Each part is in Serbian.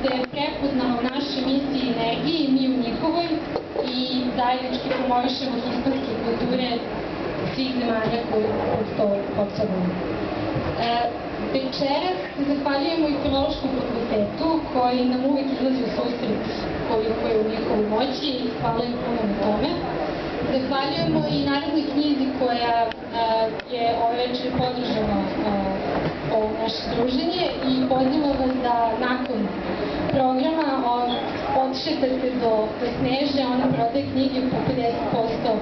se prepoznamo u našoj misiji i energiji, mi u njihovoj, i zajednički promovišemo hispanske kulture svih zemalja koji postoji pod sobom. Večeras se zahvaljujemo i Filološkom fakultetu koji nam uvijek izlazi u susret koliko je u njihovoj moći i hvala im puno na tome. Zahvaljujemo i Narodnoj knjizi koja je ove večer podržala ovo naše druženje i pozivam vas da nakon programa odšetate do Sneže, ona prodaje knjige po 50%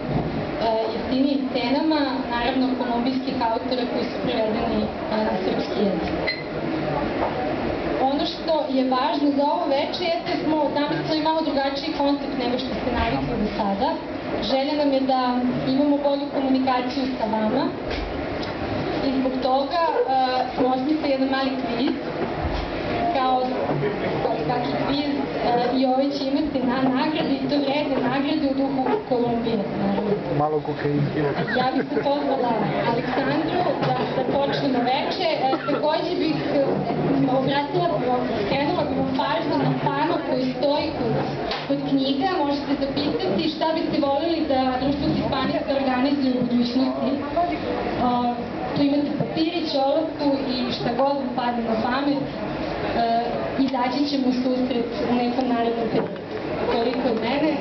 jeftinijim cenama, naravno kolumbijskih autora koji su prevedeni na srpski jezik. Ono što je važno za ovo veče jeste da smo zamislili malo drugačiji koncept nego što ste navikli do sada. Želja nam je da imamo bolju komunikaciju sa vama i zbog toga smo osmislili jedan mali kviz. Kao svaki kviz i ovaj će imati nagrade i to vredne nagrade u duhu Kolumbije. Malo kokainski. Ja bih se pozvala Aleksandru da počnemo veče. Takođe bih skrenula bih vam pažnju na pano koji stoji kod knjiga. Možete zapisati šta biste voljeli da Društvo Hispanijska organizuje u budućnosti. Tu imate papirić, olovku i šta god vam padne na pamet. Izaći ćemo u susret u nekom narednom periodu. Toliko od mene.